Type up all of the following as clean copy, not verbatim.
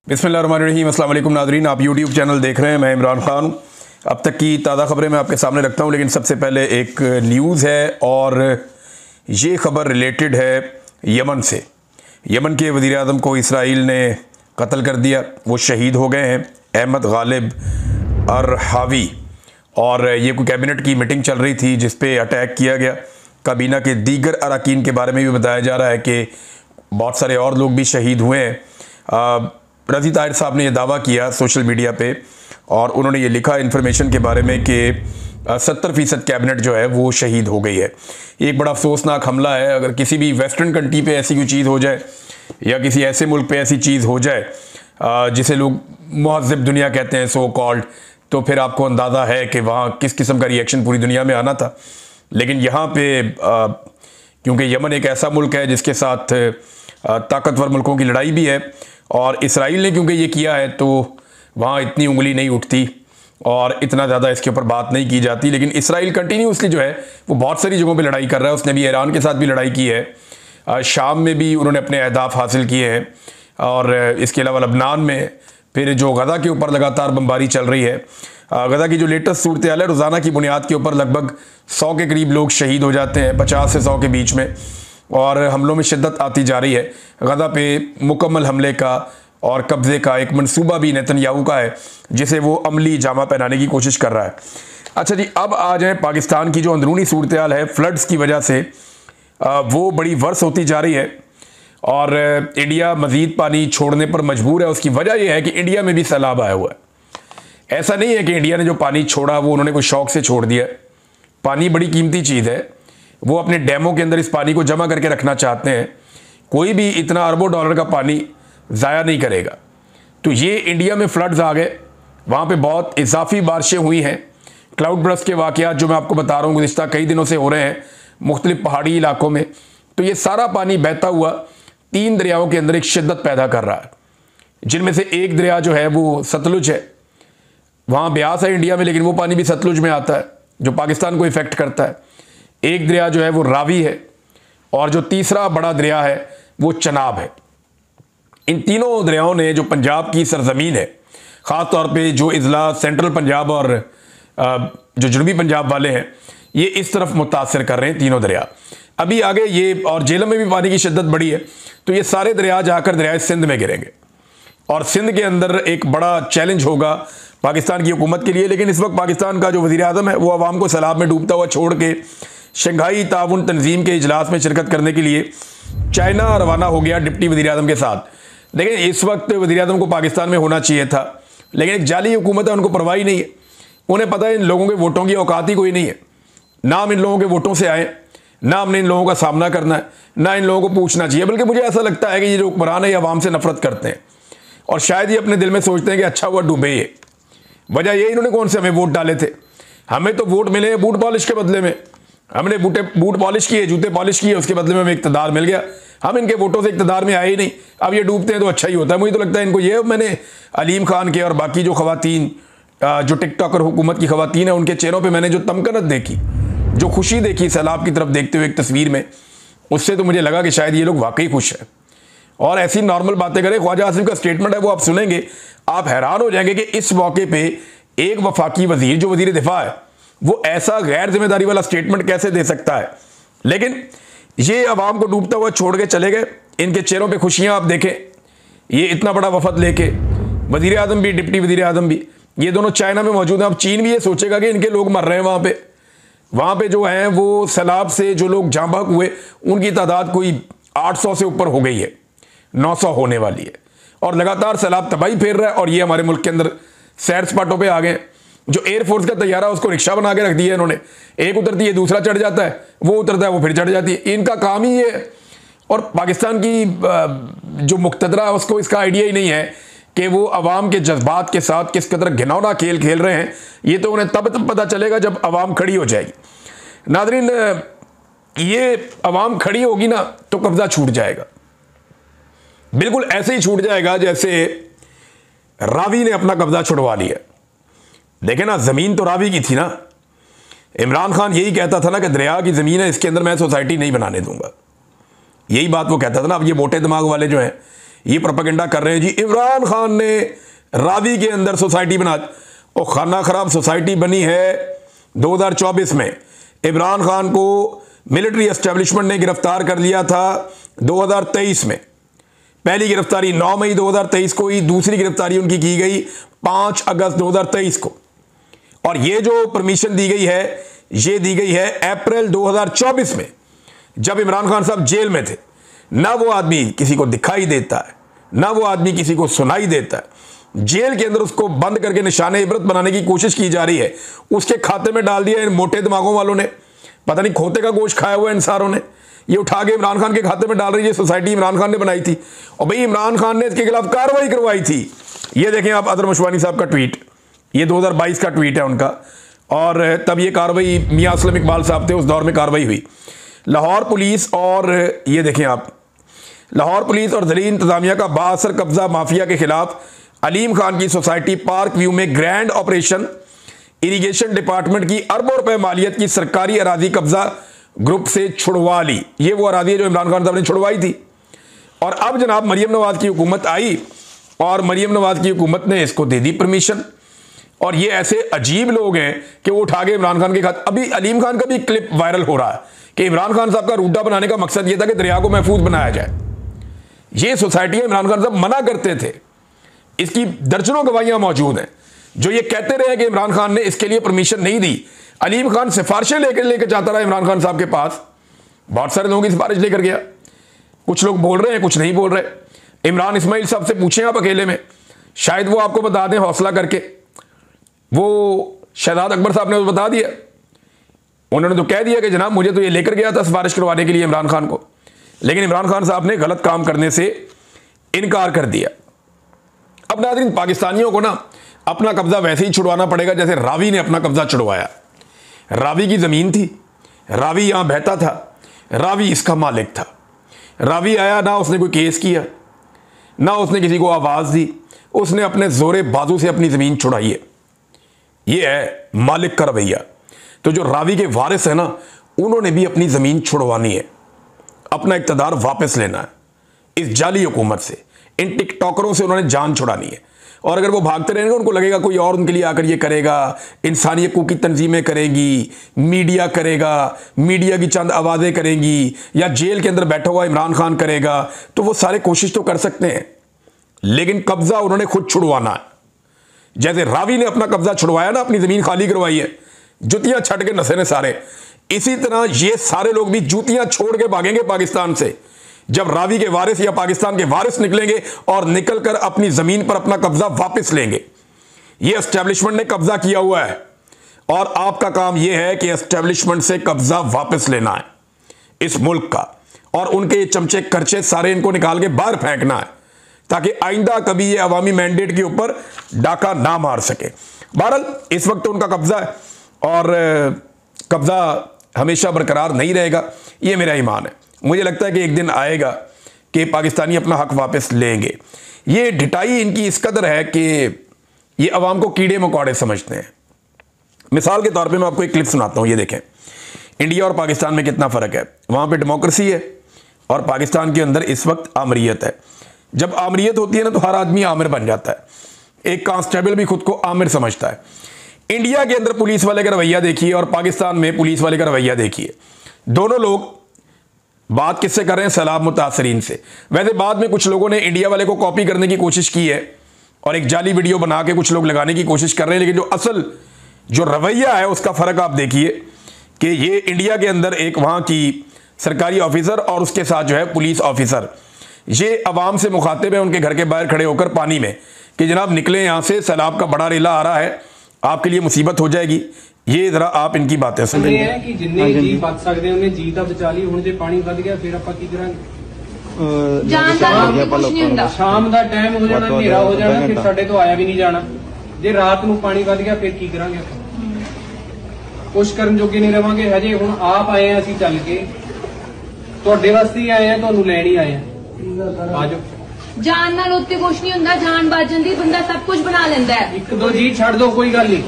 बिस्मिल्लाहिर्रहमानिर्रहीम। अस्सलाम वालेकुम नाज़रीन, आप यूट्यूब चैनल देख रहे हैं। मैं इमरान खान अब तक की ताज़ा ख़बरें मैं आपके सामने रखता हूं, लेकिन सबसे पहले एक न्यूज़ है और ये ख़बर रिलेटेड है यमन से। यमन के वज़ीर आज़म को इसराइल ने कत्ल कर दिया, वो शहीद हो गए हैं, अहमद गालिब अरहावी। और ये कोई कैबिनेट की मीटिंग चल रही थी जिस पे अटैक किया गया। काबीना के दीगर अरकान के बारे में भी बताया जा रहा है कि बहुत सारे और लोग भी शहीद हुए हैं। रज़ी ताहिर साहब ने यह दावा किया सोशल मीडिया पे और उन्होंने ये लिखा इन्फॉर्मेशन के बारे में कि 70% कैबिनेट जो है वो शहीद हो गई है। एक बड़ा अफसोसनाक हमला है। अगर किसी भी वेस्टर्न कंट्री पे ऐसी कोई चीज़ हो जाए या किसी ऐसे मुल्क पे ऐसी चीज़ हो जाए जिसे लोग मुहज़्ज़ब दुनिया कहते हैं, सो कॉल्ड, तो फिर आपको अंदाज़ा है कि वहाँ किस किस्म का रिएक्शन पूरी दुनिया में आना था। लेकिन यहाँ पे क्योंकि यमन एक ऐसा मुल्क है जिसके साथ ताकतवर मुल्कों की लड़ाई भी है और इसराइल ने क्योंकि ये किया है तो वहाँ इतनी उंगली नहीं उठती और इतना ज़्यादा इसके ऊपर बात नहीं की जाती। लेकिन इसराइल कंटिन्यूसली जो है वो बहुत सारी जगहों पे लड़ाई कर रहा है। उसने भी ईरान के साथ भी लड़ाई की है, शाम में भी उन्होंने अपने अहदाफ हासिल किए हैं और इसके अलावा लबनान में फिर जो गज़ा के ऊपर लगातार बमबारी चल रही है। गज़ा की जो लेटेस्ट सूरत हाल है, रोज़ाना की बुनियाद के ऊपर लगभग 100 के करीब लोग शहीद हो जाते हैं, 50 से 100 के बीच में, और हमलों में शिद्दत आती जा रही है। गज़ा पे मुकम्मल हमले का और कब्ज़े का एक मंसूबा भी नेतन्याहू का है जिसे वो अमली जामा पहनाने की कोशिश कर रहा है। अच्छा जी, अब आ जाए पाकिस्तान की जो अंदरूनी सूरत हाल है। फ्लड्स की वजह से वो बड़ी वर्स होती जा रही है और इंडिया मज़ीद पानी छोड़ने पर मजबूर है। उसकी वजह यह है कि इंडिया में भी सैलाब आया हुआ है। ऐसा नहीं है कि इंडिया ने जो पानी छोड़ा वो उन्होंने कोई शौक़ से छोड़ दिया। पानी बड़ी कीमती चीज़ है, वो अपने डैमों के अंदर इस पानी को जमा करके रखना चाहते हैं। कोई भी इतना अरबों डॉलर का पानी ज़ाया नहीं करेगा। तो ये इंडिया में फ्लड्स आ गए, वहाँ पे बहुत इजाफी बारिशें हुई हैं। क्लाउड बर्स्ट के वाक़यात जो मैं आपको बता रहा हूँ गुज़िश्ता कई दिनों से हो रहे हैं मुख्तलिफ पहाड़ी इलाकों में। तो ये सारा पानी बहता हुआ 3 दरियाओं के अंदर एक शिद्दत पैदा कर रहा है, जिनमें से एक दरिया जो है वो सतलुज है। वहाँ ब्यास है इंडिया में, लेकिन वो पानी भी सतलुज में आता है जो पाकिस्तान को इफ़ेक्ट करता है। एक दरिया जो है वो रावी है और जो तीसरा बड़ा दरिया है वो चनाब है। इन तीनों दरियाओं ने जो पंजाब की सरजमीन है, ख़ास तौर पे जो इज़ला सेंट्रल पंजाब और जो जनूबी पंजाब वाले हैं, ये इस तरफ मुतासर कर रहे हैं तीनों दरिया। अभी आगे ये और जेलम में भी पानी की शिद्दत बढ़ी है, तो ये सारे दरिया जाकर दरियाए सिंध में गिरेंगे और सिंध के अंदर एक बड़ा चैलेंज होगा पाकिस्तान की हुकूमत के लिए। लेकिन इस वक्त पाकिस्तान का जो वज़ीर आज़म है वो अवाम को सैलाब में डूबता हुआ छोड़ के शंघाई ताउन तंजीम के इजलास में शिरकत करने के लिए चाइना रवाना हो गया डिप्टी वज़ीर आज़म के साथ। देखिए, इस वक्त वज़ीर आज़म को पाकिस्तान में होना चाहिए था, लेकिन एक जाली हुकूमत है, उनको परवाही नहीं है। उन्हें पता है इन लोगों के वोटों की औकात ही कोई नहीं है। ना हम इन लोगों के वोटों से आए, ना हमने इन लोगों का सामना करना है, ना इन लोगों को पूछना चाहिए। बल्कि मुझे ऐसा लगता है कि ये जो हुक्मरान है ये अवाम से नफरत करते हैं और शायद ये अपने दिल में सोचते हैं कि अच्छा हुआ डूबे। ये वजह ये इन्होंने कौन से हमें वोट डाले थे। हमें तो वोट मिले बूट पॉलिश के बदले में। हमने बूट पॉलिश किए, जूते पॉलिश किए, उसके बदले में हमें इक़्तिदार मिल गया। हम इनके वोटों से इक़्तिदार में आए ही नहीं। अब ये डूबते हैं तो अच्छा ही होता है। मुझे तो लगता है इनको ये, मैंने अलीम खान के और बाकी जो ख़वातीन जो टिकटॉकर हुकूमत की ख़वातीन है उनके चेहरों पे मैंने जो तमकनत देखी, जो खुशी देखी सैलाब की तरफ देखते हुए एक तस्वीर में, उससे तो मुझे लगा कि शायद ये लोग वाकई खुश हैं और ऐसी नॉर्मल बातें करें। ख्वाजा आसिफ का स्टेटमेंट है वो आप सुनेंगे, आप हैरान हो जाएंगे कि इस मौके पर एक वफाकी वज़ीर जो वज़ीर दिफा है वो ऐसा गैर जिम्मेदारी वाला स्टेटमेंट कैसे दे सकता है। लेकिन ये अवाम को डूबता हुआ छोड़ के चले गए। इनके चेहरों पे खुशियां आप देखें, ये इतना बड़ा वफद लेके, वज़ीर आज़म भी डिप्टी वज़ीर आज़म भी, ये दोनों चाइना में मौजूद हैं। अब चीन भी ये सोचेगा कि इनके लोग मर रहे हैं वहाँ पे जो हैं वो सैलाब से जो लोग जाँ बहक हुए उनकी तादाद कोई 800 से ऊपर हो गई है, 900 होने वाली है और लगातार सैलाब तबाही फेर रहा है। और ये हमारे मुल्क के अंदर सैर सपाटों पर आ गए। जो एयरफोर्स का तैयारा उसको रिक्शा बना के रख दिया है इन्होंने, एक उतरती है दूसरा चढ़ जाता है, वो उतरता है वो फिर चढ़ जाती है। इनका काम ही ये है। और पाकिस्तान की जो मुक़्तदरा है उसको इसका आइडिया ही नहीं है कि वो अवाम के जज्बात के साथ किस कदर घिनौना खेल खेल रहे हैं। ये तो उन्हें तब पता चलेगा जब अवाम खड़ी हो जाएगी। नाज़रीन, ये अवाम खड़ी होगी ना तो कब्ज़ा छूट जाएगा, बिल्कुल ऐसे ही छूट जाएगा जैसे रावी ने अपना कब्ज़ा छुड़वा लिया। देखे ना, ज़मीन तो रावी की थी ना। इमरान खान यही कहता था ना कि दरिया की ज़मीन है, इसके अंदर मैं सोसाइटी नहीं बनाने दूंगा। यही बात वो कहता था ना। अब ये मोटे दिमाग वाले जो हैं ये प्रोपेगेंडा कर रहे हैं जी इमरान खान ने रावी के अंदर सोसाइटी बना, और खाना खराब सोसाइटी बनी है 2024 में। इमरान खान को मिलिट्री एस्टेब्लिशमेंट ने गिरफ्तार कर लिया था 2023 में। पहली गिरफ्तारी 9 मई 2023 को हुई, दूसरी गिरफ्तारी उनकी की गई 5 अगस्त 2023 को। और ये जो परमिशन दी गई है ये दी गई है अप्रैल 2024 में, जब इमरान खान साहब जेल में थे। ना वो आदमी किसी को दिखाई देता है, ना वो आदमी किसी को सुनाई देता है। जेल के अंदर उसको बंद करके निशाने इबरत बनाने की कोशिश की जा रही है। उसके खाते में डाल दिया इन मोटे दिमागों वालों ने, पता नहीं खोते का गोश्त खाया हुआ इन सारों ने। ये उठा के इमरान खान के खाते में डाल रही है। सोसाइटी इमरान खान ने बनाई थी और भाई इमरान खान ने इसके खिलाफ कार्रवाई करवाई थी। ये देखें आप अदर मुशवानी साहब का ट्वीट, ये 2022 का ट्वीट है उनका। और तब ये कार्रवाई मियां असलम इकबाल साहब थे, उस दौर में कार्रवाई हुई। लाहौर पुलिस और ये देखें आप, लाहौर पुलिस और दिल्ली इंतजामिया का बाअसर कब्जा माफिया के खिलाफ अलीम खान की सोसाइटी पार्क व्यू में ग्रैंड ऑपरेशन। इरिगेशन डिपार्टमेंट की अरबों रुपए मालियत की सरकारी अराजी कब्जा ग्रुप से छुड़वा ली। ये वो अराजी है जो इमरान खान साहब ने छुड़वाई थी। और अब जनाब मरियम नवाज की हुकूमत आई और मरियम नवाज की हुकूमत ने इसको दे दी परमिशन। और ये ऐसे अजीब लोग हैं कि वो उठा के इमरान खान के खाते, अभी अलीम खान का भी क्लिप वायरल हो रहा है कि इमरान खान साहब का रूटा बनाने का मकसद ये था कि दरिया को महफूज बनाया जाए। ये सोसाइटियां इमरान खान साहब मना करते थे, इसकी दर्जनों गवाहियां मौजूद हैं जो ये कहते रहे कि इमरान खान ने इसके लिए परमिशन नहीं दी। अलीम खान सिफारिशें लेकर जाता रहा इमरान खान साहब के पास, बहुत सारे लोगों की सिफारिश लेकर गया। कुछ लोग बोल रहे हैं, कुछ नहीं बोल रहे। इमरान इस्माइल साहब से पूछें आप अकेले में, शायद वो आपको बता दें हौसला करके। वो शहजाद अकबर साहब ने बता दिया, उन्होंने तो कह दिया कि जनाब मुझे तो ये लेकर गया था सिफारिश करवाने के लिए इमरान खान को, लेकिन इमरान खान साहब ने गलत काम करने से इनकार कर दिया। अब नाज़रीन, पाकिस्तानियों को ना अपना कब्जा वैसे ही छुड़वाना पड़ेगा जैसे रावी ने अपना कब्जा छुड़वाया। रावी की ज़मीन थी, रावी यहां बहता था, रावी इसका मालिक था। रावी आया, ना उसने कोई केस किया, ना उसने किसी को आवाज़ दी, उसने अपने जोरे बाजू से अपनी ज़मीन छुड़ाई है। ये है मालिक का रवैया। तो जो रावी के वारिस है ना, उन्होंने भी अपनी ज़मीन छुड़वानी है, अपना इक़्तिदार वापस लेना है इस जाली हुकूमत से। इन टिकटॉकरों से उन्होंने जान छुड़ानी है। और अगर वो भागते रहेंगे, उनको लगेगा कोई और उनके लिए आकर ये करेगा, इंसानी हकूक़ की तंजीमें करेगी, मीडिया करेगा, मीडिया की चंद आवाज़ें करेंगी, या जेल के अंदर बैठा हुआ इमरान खान करेगा, तो वो सारे कोशिश तो कर सकते हैं, लेकिन कब्जा उन्होंने खुद छुड़वाना है। जैसे रावी ने अपना कब्जा छुड़वाया ना, अपनी ज़मीन खाली करवाई है, जुतियां छट के नसे ने सारे, इसी तरह ये सारे लोग भी जूतियां छोड़ के भागेंगे पाकिस्तान से जब रावी के वारिस या पाकिस्तान के वारिस निकलेंगे और निकलकर अपनी जमीन पर अपना कब्जा वापस लेंगे। यह एस्टेब्लिशमेंट ने कब्जा किया हुआ है और आपका काम यह है कि एस्टेब्लिशमेंट से कब्जा वापस लेना है इस मुल्क का, और उनके ये चमचे खर्चे सारे इनको निकाल के बाहर फेंकना है ताकि आइंदा कभी ये अवामी मैंडेट के ऊपर डाका ना मार सके। बहरहाल इस वक्त तो उनका कब्जा है और कब्जा हमेशा बरकरार नहीं रहेगा, ये मेरा ईमान है। मुझे लगता है कि एक दिन आएगा कि पाकिस्तानी अपना हक वापस लेंगे। ये ढिटाई इनकी इस कदर है कि ये अवाम को कीड़े मकोड़े समझते हैं। मिसाल के तौर पे मैं आपको एक क्लिप सुनाता हूँ। ये देखें, इंडिया और पाकिस्तान में कितना फ़र्क है। वहाँ पे डेमोक्रेसी है और पाकिस्तान के अंदर इस वक्त आमरीत है। जब आमरीत होती है ना तो हर आदमी आमिर बन जाता है, एक कांस्टेबल भी खुद को आमिर समझता है। इंडिया के अंदर पुलिस वाले का रवैया देखिए और पाकिस्तान में पुलिस वाले का रवैया देखिए। दोनों लोग बात किससे कर रहे हैं? सैलाब मुतासरीन से। वैसे बाद में कुछ लोगों ने इंडिया वाले को कॉपी करने की कोशिश की है और एक जाली वीडियो बना के कुछ लोग लगाने की कोशिश कर रहे हैं, लेकिन जो असल जो रवैया है उसका फ़र्क आप देखिए कि ये इंडिया के अंदर एक वहाँ की सरकारी ऑफिसर और उसके साथ जो है पुलिस ऑफिसर, ये अवाम से मुखातिब है उनके घर के बाहर खड़े होकर पानी में कि जनाब निकले यहाँ से, सैलाब का बड़ा रेला आ रहा है, आपके लिए मुसीबत हो जाएगी। ये जरा आप इनकी बातें सुनिए। है कि जिन्ने जी बच सकते हैं उन्हें जी तो बचा ली, हुण जे पानी वध गया फिर आपां की करांगे? शाम ਦਾ ਟਾਈਮ ਹੋ ਜਾਣਾ, ਹਨੇਰਾ ਹੋ ਜਾਣਾ, ਫਿਰ ਸਾਡੇ ਤੋਂ ਆਇਆ ਵੀ ਨਹੀਂ ਜਾਣਾ। ਜੇ ਰਾਤ ਨੂੰ ਪਾਣੀ ਵਧ ਗਿਆ ਫਿਰ ਕੀ ਕਰਾਂਗੇ? ਆਪਾਂ ਕੁਛ ਕਰਨ ਜੋਗੇ ਨਹੀਂ ਰਵਾਂਗੇ। ਹਜੇ ਹੁਣ ਆਪ ਆਏ ਆ ਅਸੀਂ ਚੱਲ ਕੇ, ਤੁਹਾਡੇ ਵਾਸਤੇ ਹੀ ਆਏ ਆ, ਤੁਹਾਨੂੰ ਲੈਣ ਹੀ ਆਏ ਆ। ਆਜੋ। ਜਾਨ ਨਾਲ ਉੱਤੇ ਕੁਛ ਨਹੀਂ ਹੁੰਦਾ, ਜਾਨ ਬਚ ਜਾਂਦੀ, ਬੰਦਾ ਸਭ ਕੁਝ ਬਣਾ ਲੈਂਦਾ ਹੈ। ਇੱਕ ਦੋ ਜੀ ਛੱਡ ਦੋ, ਕੋਈ ਗੱਲ ਨਹੀਂ,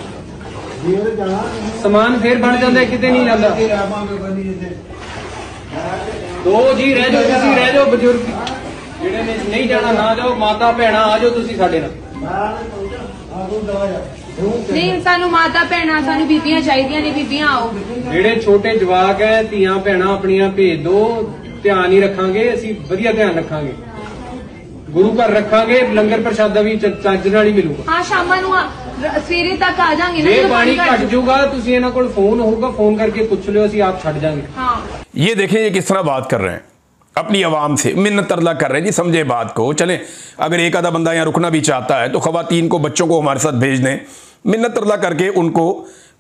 ਸਮਾਨ ਫੇਰ ਬਣ ਜਾਂਦਾ, ਕਿਤੇ ਨਹੀਂ ਜਾਂਦਾ। ਦੋ ਜੀ ਰਹਿ ਜਾਓ, ਤੁਸੀਂ ਰਹਿ ਜਾਓ, ਬਜ਼ੁਰਗ ਜਿਹੜੇ ਨੇ ਨਹੀਂ ਜਾਣਾ ਨਾ ਜਾਓ, ਮਾਤਾ ਭੈਣਾਂ ਆ ਜਾਓ ਤੁਸੀਂ ਸਾਡੇ ਨਾਲ। ਨਹੀਂ ਸਾਨੂੰ ਮਾਤਾ ਭੈਣਾਂ ਸਾਨੂੰ ਬੀਬੀਆਂ ਚਾਹੀਦੀਆਂ ਨੇ, ਬੀਬੀਆਂ ਆਓ। ਜਿਹੜੇ ਛੋਟੇ ਜਵਾਕ ਹੈ, ਧੀਆਂ ਭੈਣਾਂ ਆਪਣੀਆਂ ਭੇਜ ਦੋ, ਧਿਆਨ ਹੀ ਰੱਖਾਂਗੇ ਅਸੀਂ, ਵਧੀਆ ਧਿਆਨ ਰੱਖਾਂਗੇ, ਗੁਰੂ ਘਰ ਰੱਖਾਂਗੇ, ਲੰਗਰ ਪ੍ਰਸ਼ਾਦਾ ਵੀ ਚੱਜ ਨਾਲ ਹੀ ਮਿਲੂਗਾ। ਹਾਂ ਸ਼ਾਮਾਂ ਨੂੰ ਸਵੇਰੇ ਤੱਕ ਆ ਜਾਾਂਗੇ ਜੇ ਪਾਣੀ ਘਟ ਜਾਊਗਾ ਤੁਸੀਂ ਇਹਨਾਂ ਕੋਲ फोन होगा, फोन करके पूछ लो, ਅਸੀਂ आप छट जाएंगे। हाँ ये देखें ये किस तरह बात कर रहे हैं अपनी आवाम से, मिन्नत तरला कर रहे हैं जी। समझे बात को। चले अगर एक आधा बंदा यहाँ रुकना भी चाहता है तो खवातीन को, बच्चों को हमारे साथ भेज दें, मिन्नत तरला करके उनको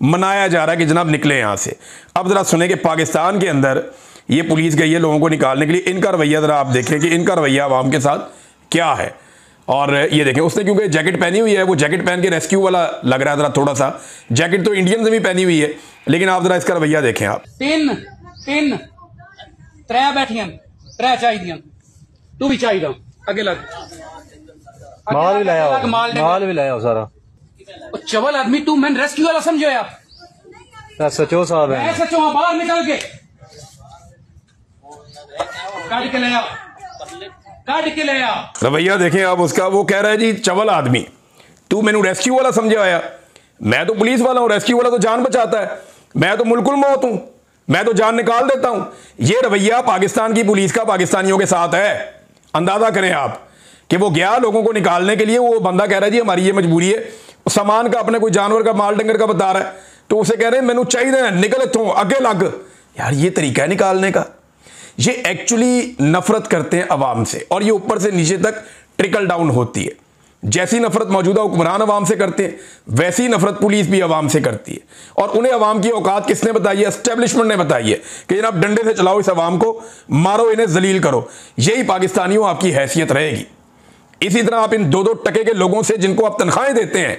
मनाया जा रहा है कि जनाब निकले यहाँ से। अब ज़रा सुने कि पाकिस्तान के अंदर ये पुलिस गई है लोगों को निकालने के लिए, इनका रवैया ज़रा आप देखें कि इनका रवैया आवाम के साथ क्या है। और ये देखें उसने क्योंकि जैकेट पहनी हुई है, वो जैकेट पहन के रेस्क्यू वाला लग रहा है ज़रा थोड़ा सा। जैकेट तो इंडियन से भी पहनी हुई है, लेकिन आप ज़रा इसका रवैया देखें आप। तीन त्रै बैठियां, त्रै चाहिए, तू भी चाहिए अगे लग, माल भी लाया, माल भी लाया सारा। चवल आदमी तू, मैंने रेस्क्यू वाला समझो यार। सचो साहब है, सचो बाहर निकल के काट के ले आओ, काट के ले आओ। रवैया देखें आप उसका। वो कह रहा है जी चवल आदमी, तू मैनू रेस्क्यू वाला समझे आया, मैं तो पुलिस वाला हूं, रेस्क्यू वाला तो जान बचाता है, मैं तो मुल्कुल मौत हूं, मैं तो जान निकाल देता हूं। ये रवैया पाकिस्तान की पुलिस का पाकिस्तानियों के साथ है। अंदाजा करें आप कि वो गया लोगों को निकालने के लिए, वो बंदा कह रहा है जी हमारी ये मजबूरी है, सामान का, अपने कोई जानवर का, माल डंगर का बता रहा है, तो उसे कह रहे हैं मैनू चाहिए, निकल इत्थों अगे लग। यार ये तरीका है निकालने का। ये एक्चुअली नफरत करते हैं अवाम से, और ये ऊपर से नीचे तक ट्रिकल डाउन होती है। जैसी नफरत मौजूदा हुक्मरान अवाम से करते हैं, वैसी नफरत पुलिस भी अवाम से करती है। और उन्हें अवाम की औकात किसने बताई है? एस्टेब्लिशमेंट ने बताई है कि जनाब डंडे से चलाओ इस अवाम को, मारो इन्हें, जलील करो। यही पाकिस्तानियों आपकी हैसियत रहेगी। इसी तरह आप इन 2-2 टके के लोगों से जिनको आप तनख्वाहें देते हैं,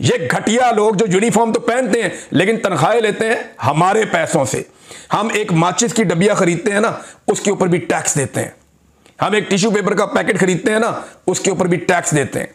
ये घटिया लोग जो यूनिफॉर्म तो पहनते हैं लेकिन तनख्वाहें लेते हैं हमारे पैसों से। हम एक माचिस की डबिया खरीदते हैं ना, उसके ऊपर भी टैक्स देते हैं। हम एक टिश्यू पेपर का पैकेट खरीदते हैं ना, उसके ऊपर भी टैक्स देते हैं।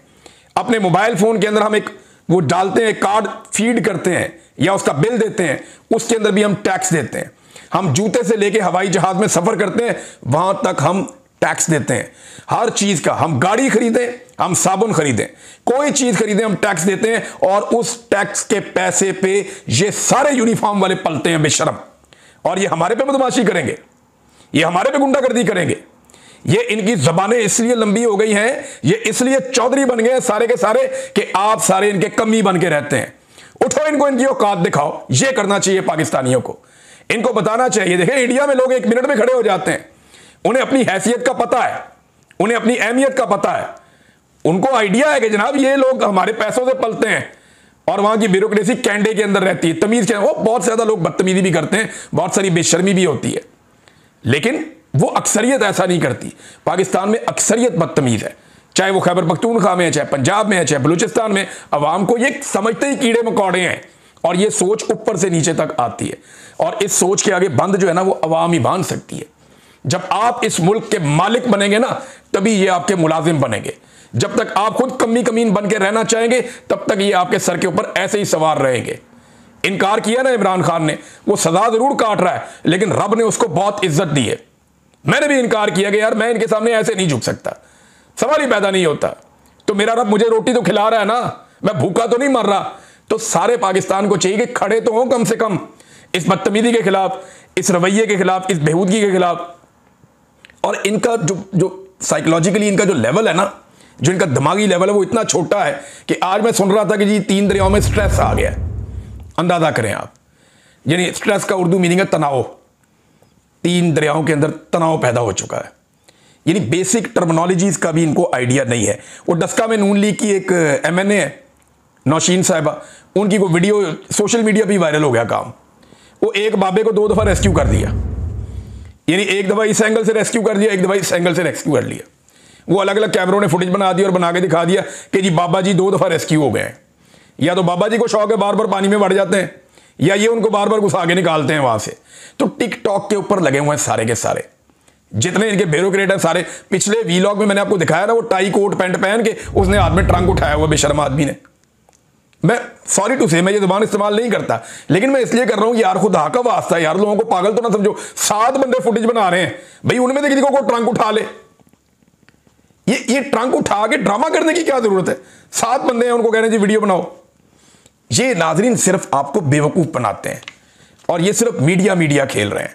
अपने मोबाइल फोन के अंदर हम एक वो डालते हैं, कार्ड फीड करते हैं या उसका बिल देते हैं, उसके अंदर भी हम टैक्स देते हैं। हम जूते से लेके हवाई जहाज में सफर करते हैं, वहां तक हम टैक्स देते हैं। हर चीज का, हम गाड़ी खरीदें, हम साबुन खरीदें, कोई चीज खरीदें, हम टैक्स देते हैं। और उस टैक्स के पैसे पे ये सारे यूनिफॉर्म वाले पलते हैं बेशरम, और ये हमारे पे बदमाशी करेंगे, ये हमारे पे गुंडागर्दी करेंगे। ये इनकी जबानें इसलिए लंबी हो गई हैं, ये इसलिए चौधरी बन गए सारे के सारे कि आप सारे इनके कमी बन के रहते हैं। उठो, इनको इनकी औकात दिखाओ। ये करना चाहिए पाकिस्तानियों को, इनको बताना चाहिए। देखें इंडिया में लोग 1 मिनट में खड़े हो जाते हैं, उन्हें अपनी हैसियत का पता है, उन्हें अपनी अहमियत का पता है, उनको आइडिया है कि जनाब ये लोग हमारे पैसों से पलते हैं। और वहां की ब्यूरोक्रेसी कैंडे के अंदर रहती है, तमीज के। वो बहुत ज्यादा लोग बदतमीजी भी करते हैं, बहुत सारी बेशर्मी भी होती है, लेकिन वो अक्सरियत ऐसा नहीं करती। पाकिस्तान में अक्सरियत बदतमीज है, चाहे वो खैबर पख्तूनख्वा में है, चाहे पंजाब में है, चाहे बलूचिस्तान में। अवाम को ये समझते ही कीड़े मकौड़े हैं, और ये सोच ऊपर से नीचे तक आती है। और इस सोच के आगे बंद जो है ना, वो अवाम ही बांध सकती है। जब आप इस मुल्क के मालिक बनेंगे ना, तभी ये आपके मुलाजिम बनेंगे। जब तक आप खुद कमी कमीन बन के रहना चाहेंगे, तब तक ये आपके सर के ऊपर ऐसे ही सवार रहेंगे। इनकार किया ना इमरान खान ने, वो सजा जरूर काट रहा है, लेकिन रब ने उसको बहुत इज्जत दी है। मैंने भी इनकार किया कि यार मैं इनके सामने ऐसे नहीं झुक सकता, सवाल ही पैदा नहीं होता। तो मेरा रब मुझे रोटी तो खिला रहा है ना, मैं भूखा तो नहीं मर रहा। तो सारे पाकिस्तान को चाहिए कि खड़े तो हो कम से कम इस बदतमीजी के खिलाफ, इस रवैये के खिलाफ, इस बेहूदगी के खिलाफ। और इनका जो साइकोलॉजिकली इनका जो लेवल है ना, जो इनका दिमागी लेवल है, वो इतना छोटा है कि आज मैं सुन रहा था कि जी 3 दरियाओं में स्ट्रेस आ गया। अंदाजा करें आप, यानी स्ट्रेस का उर्दू मीनिंग है तनाव। 3 दरियाओं के अंदर तनाव पैदा हो चुका है। यानी बेसिक टर्मिनोलॉजीज का भी इनको आइडिया नहीं है। वो डस्का में नून लीग की एक MNA है नौशीन साहिबा, उनकी कोई वीडियो सोशल मीडिया पर वायरल हो गया काम। वो एक बाबे को 2 दफा रेस्क्यू कर दिया, यानी एक दफा इस एंगल से रेस्क्यू कर दिया, एक दफा इस एंगल से रेस्क्यू कर लिया। वो अलग अलग कैमरों ने फुटेज बना दिया और बना के दिखा दिया कि जी बाबा जी 2 दफा रेस्क्यू हो गए हैं। या तो बाबा जी को शौक है, बार बार पानी में बढ़ जाते हैं, या ये उनको बार बार घुसा के निकालते हैं वहां से। तो टिकटॉक के ऊपर लगे हुए हैं सारे के सारे, जितने इनके ब्यूरोक्रेट हैं सारे। पिछले वीलॉग में मैंने आपको दिखाया ना, वो टाई कोट पैंट पहन के उसने हाथ में ट्रंक उठाया हुआ बेशर्म आदमी ने। मैं सॉरी टू से, मैं ये जुबान इस्तेमाल नहीं करता, लेकिन मैं इसलिए कर रहा हूं यार, खुदा का वास्ता यार, लोगों को पागल तो ना समझो। 7 बंदे फुटेज बना रहे हैं भाई, उनमें से किसी को ट्रंक उठा ले, ये ट्रंक उठा के ड्रामा करने की क्या जरूरत है? 7 बंदे हैं, उनको कह रहे हैं जी वीडियो बनाओ। ये नाजरीन सिर्फ आपको बेवकूफ बनाते हैं और ये सिर्फ मीडिया खेल रहे हैं।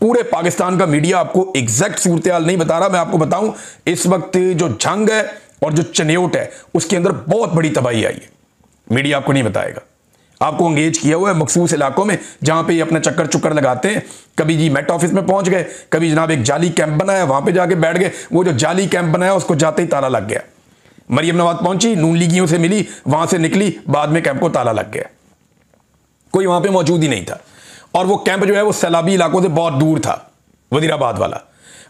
पूरे पाकिस्तान का मीडिया आपको एग्जैक्ट सूरत-ए-हाल नहीं बता रहा। मैं आपको बताऊं, इस वक्त जो जंग है और जो चन्योट है उसके अंदर बहुत बड़ी तबाही आई है। मीडिया आपको नहीं बताएगा। आपको अंगेज किया हुआ है मखसूस इलाकों में जहां पे ये अपने चक्कर चुक्कर लगाते हैं। कभी जी मेट ऑफिस में पहुंच गए, कभी जनाब एक जाली कैंप बनाया वहां पे जाके बैठ गए। वो जो जाली कैंप बनाया उसको जाते ही ताला लग गया। मरियम नवाज पहुंची, नून लीगियों से मिली, वहां से निकली, बाद में कैंप को ताला लग गया। कोई वहां पे मौजूद ही नहीं था और वो कैंप जो है वो सैलाबी इलाकों से बहुत दूर था, वजीराबाद वाला।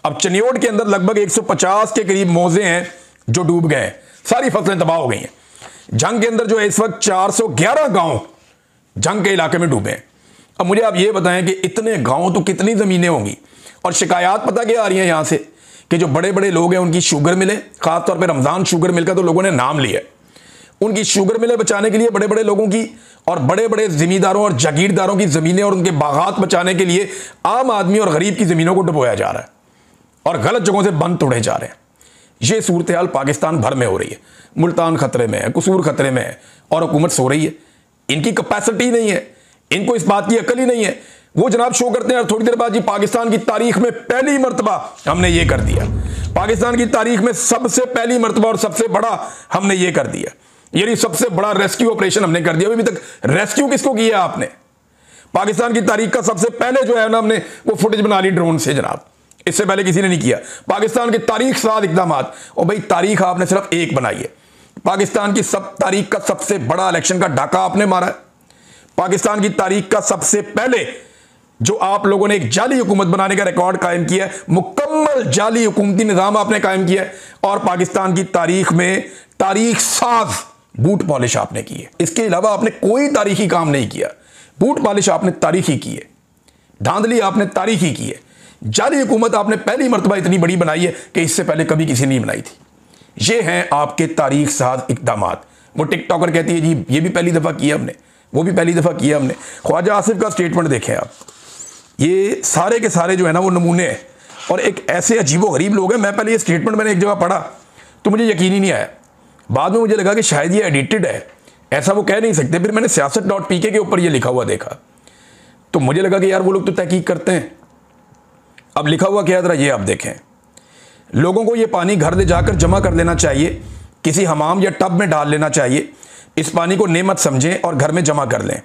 अब चन्योट के अंदर लगभग 150 के करीब मौजे हैं जो डूब गए हैं, सारी फसलें तबाह हो गई हैं। जंग के अंदर जो है इस वक्त 411 गांव जंग के इलाके में डूबे हैं। अब मुझे आप ये बताएं कि इतने गांव तो कितनी जमीनें होंगी। और शिकायत पता क्या आ रही है यहां से कि जो बड़े बड़े लोग हैं उनकी शुगर मिले, खासतौर पर रमजान शुगर मिल का तो लोगों ने नाम लिया, उनकी शुगर मिले बचाने के लिए बड़े बड़े लोगों की और बड़े बड़े जमींदारों और जागीरदारों की जमीनें और उनके बागात बचाने के लिए आम आदमी और गरीब की जमीनों को डुबोया जा रहा है और गलत जगहों से बंद तोड़े जा रहे हैं। यह सूरत हाल पाकिस्तान भर में हो रही है। मुल्तान खतरे में है, कसूर खतरे में है और हुकूमत सो रही है। इनकी कैपेसिटी नहीं है, इनको इस बात की अकल ही नहीं है। वो जनाब शो करते हैं थोड़ी देर बाद जी पाकिस्तान की तारीख में पहली मर्तबा हमने ये कर दिया, पाकिस्तान की तारीख में सबसे पहली मर्तबा और सबसे बड़ा हमने ये कर दिया, यानी सबसे बड़ा रेस्क्यू ऑपरेशन हमने कर दिया। अभी तक रेस्क्यू किसको किया आपने? पाकिस्तान की तारीख का सबसे पहले जो है ना हमने वो फुटेज बना ली ड्रोन से जनाब, इससे पहले किसी ने नहीं किया। पाकिस्तान की तारीख साथ इकदाम, और भाई तारीख आपने सिर्फ एक बनाई है। पाकिस्तान की तारीख का सबसे बड़ा इलेक्शन का डाका आपने मारा है। पाकिस्तान की तारीख का सबसे पहले जो आप लोगों ने एक जाली हुकूमत बनाने का रिकॉर्ड कायम किया है, मुकम्मल जाली हुकूमती निजाम आपने कायम किया है। और पाकिस्तान की तारीख में तारीख साज बूट पॉलिश आपने की है। इसके अलावा आपने कोई तारीखी काम नहीं किया। बूट पॉलिश आपने तारीखी की है, धांधली आपने तारीखी की है, जाली हुकूमत आपने पहली मर्तबा इतनी बड़ी बनाई है कि इससे पहले कभी किसी ने नहीं बनाई थी। ये हैं आपके तारीख साज इकदामात। वो टिकटॉकर कहती है जी ये भी पहली दफा किया हमने, वो भी पहली दफा किया हमने। ख्वाजा आसिफ का स्टेटमेंट देखें आप, ये सारे के सारे जो है ना वो नमूने हैं और एक ऐसे अजीबो गरीब लोग हैं। मैं पहले ये स्टेटमेंट मैंने एक जगह पढ़ा तो मुझे यकीन ही नहीं आया, बाद में मुझे लगा कि शायद ये एडिटेड है, ऐसा वो कह नहीं सकते। फिर मैंने siyaset.pk के ऊपर ये लिखा हुआ देखा तो मुझे लगा कि यार वो लोग तो तहकीक करते हैं। अब लिखा हुआ क्या है जरा ये आप देखें, लोगों को ये पानी घर ले जाकर जमा कर लेना चाहिए, किसी हमाम या टब में डाल लेना चाहिए। इस पानी को नेमत समझें और घर में जमा कर लें।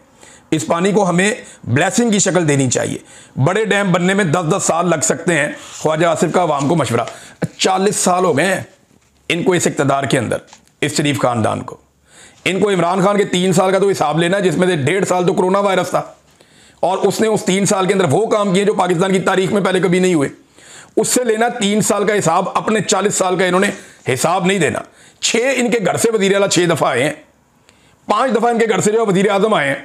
इस पानी को हमें ब्लेसिंग की शक्ल देनी चाहिए। बड़े डैम बनने में 10-10 साल लग सकते हैं। ख्वाजा आसिफ का आवाम को मशवरा। 40 साल हो गए हैं इनको इस इक़्तिदार के अंदर, इस शरीफ खानदान को। इनको इमरान खान के 3 साल का तो हिसाब लेना है जिसमें से 1.5 साल तो कोरोना वायरस था और उसने उस 3 साल के अंदर वो काम किए जो पाकिस्तान की तारीख में पहले कभी नहीं हुए। उससे लेना 3 साल का हिसाब, अपने 40 साल का इन्होंने हिसाब नहीं देना। 6 इनके घर से वज़ीर आला 6 दफ़ा आए हैं, 5 दफ़ा इनके घर से जो वज़ीर आज़म आए हैं।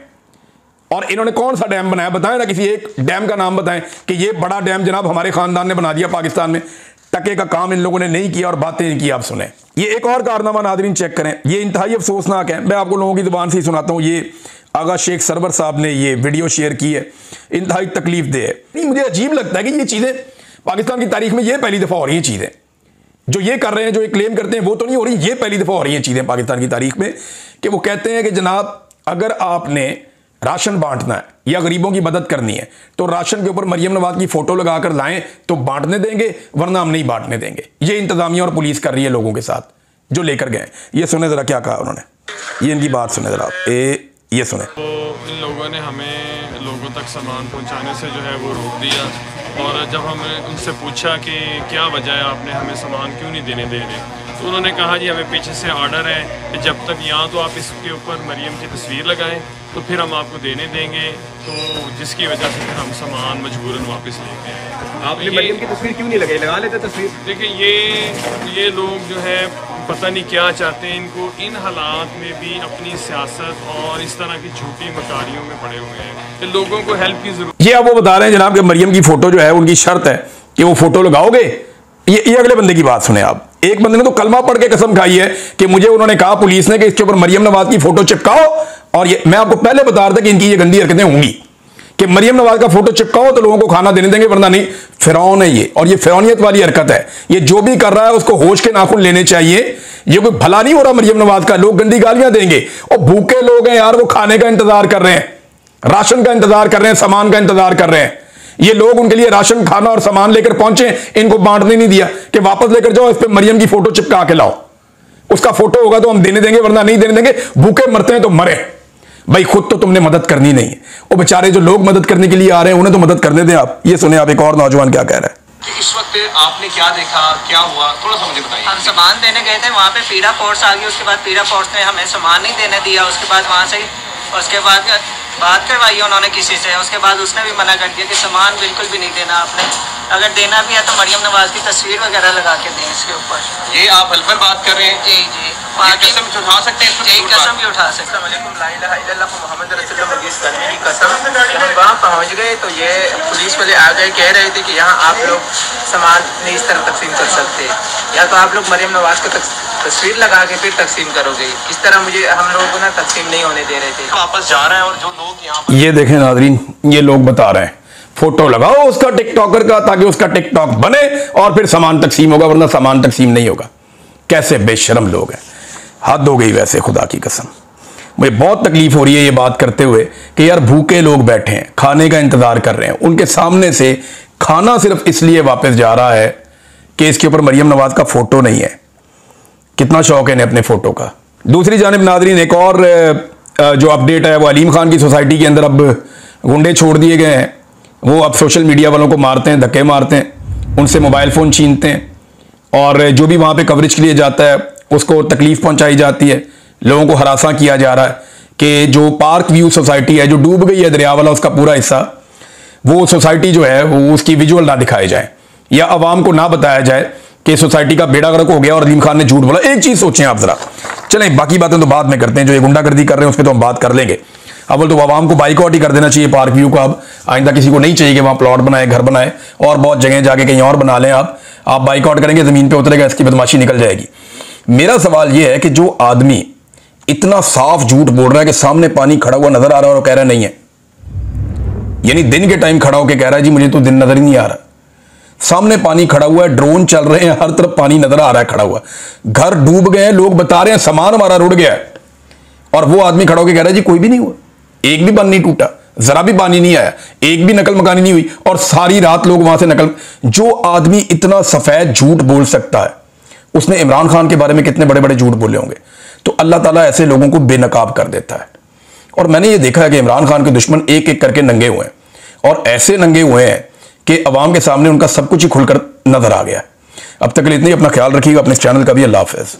और इन्होंने कौन सा डैम बनाया बताएं ना, किसी एक डैम का नाम बताएं कि ये बड़ा डैम जनाब हमारे खानदान ने बना दिया पाकिस्तान में। टके का काम इन लोगों ने नहीं किया और बातें इनकी आप सुने। ये एक और कारनामा नाज़रीन चेक करें, ये इंतहाई अफसोसनाक है। मैं आपको लोगों की ज़ुबान से ही सुनाता हूँ। ये आगा शेख सरवर साहब ने ये वीडियो शेयर की है, इंतहाई तकलीफ दे है। नहीं, मुझे अजीब लगता है कि ये चीज़ें पाकिस्तान की तारीख में ये पहली दफ़ा हो रही हैं। चीज़ें जो ये कर रहे हैं, जो ये क्लेम करते हैं वो तो नहीं हो रही, ये पहली दफ़ा हो रही हैं चीज़ें पाकिस्तान की तारीख में कि वो कहते हैं कि जनाब अगर आपने राशन बांटना है या गरीबों की मदद करनी है तो राशन के ऊपर मरियम नवाज की फोटो लगाकर लाएं तो बांटने देंगे, वरना हम नहीं बांटने देंगे। ये इंतजामिया और पुलिस कर रही है लोगों के साथ जो लेकर गए। ये सुने जरा क्या कहा उन्होंने, ये इनकी बात सुने जरा, ये सुने। तो इन लोगों ने हमें लोगों तक सामान पहुंचाने से जो है वो रोक दिया और जब हमने उनसे पूछा कि क्या वजह है, आपने हमें सामान क्यों नहीं देने दे रहे, तो उन्होंने कहा जी हमें पीछे से ऑर्डर है कि जब तक यहाँ तो आप इसके ऊपर मरियम की तस्वीर लगाएं तो फिर हम आपको देने देंगे, तो जिसकी वजह से फिर हम सामान मजबूरन वापस लेके आए। आपने मरियम की तस्वीर क्यों नहीं लगाई? लगा लेते तस्वीर। देखिए ये लोग जो है पता नहीं क्या चाहते हैं, इनको इन हालात में भी अपनी सियासत और इस तरह की झूठी मकारियों में पड़े हुए हैं कि लोगों को हेल्प की जरूरत। ये अब वो बता रहे हैं जनाब कि मरियम की फोटो जो है उनकी शर्त है कि वो फोटो लगाओगे। ये अगले बंदे की बात सुने आप। एक बंदे ने तो कलमा पढ़ के कसम खाई है कि मुझे उन्होंने कहा पुलिस ने कि इसके ऊपर मरियम नवाज की फोटो चिपकाओ, और ये मैं आपको पहले बता रहा था कि इनकी ये गंदी हरकतें होंगी कि मरियम नवाज का फोटो चिपकाओ तो लोगों को खाना देने देंगे, वरना नहीं। फिरौन है ये, और ये फिरौनियत वाली हरकत है। ये जो भी कर रहा है उसको होश के नाखून लेने चाहिए। ये कोई भला नहीं हो रहा मरियम नवाज का, लोग गंदी गालियां देंगे। और भूखे लोग हैं यार, वो खाने का इंतजार कर रहे हैं, राशन का इंतजार कर रहे हैं, सामान का इंतजार कर रहे हैं। ये लोग उनके लिए राशन, खाना और सामान लेकर पहुंचे, इनको बांटने नहीं दिया कि वापस लेकर जाओ, इस पे मरियम की फोटो चिपका के लाओ। उसका फोटो होगा तो हम देने देंगे, वरना नहीं देने देंगे। भूखे मरते हैं तो मरे भाई, खुद तो तुमने मदद करनी नहीं है। वो बेचारे जो लोग मदद करने के लिए आ रहे हैं उन्हें तो मदद करने दें आप। ये सुने आप एक और नौजवान क्या कह रहा है। इस वक्त आपने क्या देखा, क्या हुआ, थोड़ा सा मुझे बताइए। हम सामान देने गए थे, वहाँ पे पीड़ा फोर्स आ गई। उसके बाद पीड़ा फोर्स ने हमें सामान नहीं देने दिया। उसके बाद वहाँ से उसके बाद बात करवाई उन्होंने किसी से। उसके बाद उसने भी मना कर दिया कि सामान बिल्कुल भी नहीं देना आपने, अगर देना भी है तो मरियम नवाज की तस्वीर वगैरह लगा के दें इसके ऊपर। ये आप हल्फन बात कर रहे हैं? जी जी, कसम उठा सकते हैं? जी कसम भी उठा सकते हैं। हम वहाँ पहुँच गए तो ये पुलिस वाले आ गए, कह रहे थे कि यहाँ आप लोग सामान नहीं इस तरह तकसीम कर सकते, या तो आप लोग मरियम नवाज को तस्वीर लगा के फिर तकसीम करोगे। इस तरह मुझे हम लोगों को ना तकसीम नहीं होने दे रहे थे। वापस जा रहे हैं और जो लोग यहाँ ये देखें नाज़रीन, ये लोग बता रहे हैं फोटो लगाओ उसका टिकटॉकर का, ताकि उसका टिकटॉक बने और फिर सामान तकसीम होगा, वरना सामान तकसीम नहीं होगा। कैसे बेशरम लोग हैं, हद हो गई वैसे, खुदा की कसम। मुझे बहुत तकलीफ हो रही है ये बात करते हुए कि यार भूखे लोग बैठे हैं, खाने का इंतजार कर रहे हैं, उनके सामने से खाना सिर्फ इसलिए वापस जा रहा है कि इसके ऊपर मरियम नवाज का फोटो नहीं है। कितना शौक है इन्हें अपने फोटो का। दूसरी जानिब नाज़रीन, एक और जो अपडेट है वो अलीम खान की सोसाइटी के अंदर अब गुंडे छोड़ दिए गए हैं। वो अब सोशल मीडिया वालों को मारते हैं, धक्के मारते हैं, उनसे मोबाइल फ़ोन छीनते हैं, और जो भी वहाँ पे कवरेज के लिए जाता है उसको तकलीफ़ पहुँचाई जाती है। लोगों को हरासा किया जा रहा है कि जो पार्क व्यू सोसाइटी है जो डूब गई है दरिया वाला, उसका पूरा हिस्सा, वो सोसाइटी जो है वो उसकी विजुअल ना दिखाए जाए, या आवाम को ना बताया जाए कि सोसाइटी का बेड़ा गर्क हो गया और अलीम खान ने झूठ बोला। एक चीज़ सोचें आप ज़रा, चलें बाकी बातें तो बाद में करते हैं। जो ये गुंडागर्दी कर रहे हैं उस पर तो हम बात कर लेंगे। अव्वल तो आवाम को बाइकआउट ही कर देना चाहिए पार्क व्यू का। अब आइंदा किसी को नहीं चाहिए कि वहाँ प्लॉट बनाए, घर बनाए, और बहुत जगह जाके कहीं और बना लें। आप बाइकआउट करेंगे, ज़मीन पे उतरेगा, इसकी बदमाशी निकल जाएगी। मेरा सवाल ये है कि जो आदमी इतना साफ झूठ बोल रहा है कि सामने पानी खड़ा हुआ नजर आ रहा है और कह रहा नहीं है, यानी दिन के टाइम खड़ा होकर कह रहा है जी मुझे तो दिन नजर ही नहीं आ रहा, सामने पानी खड़ा हुआ है, ड्रोन चल रहे हैं, हर तरफ पानी नजर आ रहा है खड़ा हुआ, घर डूब गए हैं, लोग बता रहे हैं सामान हमारा रुड़ गया है, और वो आदमी खड़ा होकर कह रहा है जी कोई भी नहीं हुआ, एक भी बंद नहीं टूटा, जरा भी पानी नहीं आया, एक भी नकल मकानी नहीं हुई, और सारी रात लोग वहां से नकल। जो आदमी इतना सफेद झूठ बोल सकता है, उसने इमरान खान के बारे में कितने बड़े बड़े झूठ बोले होंगे। तो अल्लाह ताला ऐसे लोगों को बेनकाब कर देता है। और मैंने ये देखा है कि इमरान खान के दुश्मन एक एक करके नंगे हुए हैं, और ऐसे नंगे हुए हैं कि अवाम के सामने उनका सब कुछ ही खुलकर नजर आ गया है। अब तक के लिए इतना ही, अपना ख्याल रखिएगा, अपने इस चैनल का भी। अल्लाह हाफ़िज़।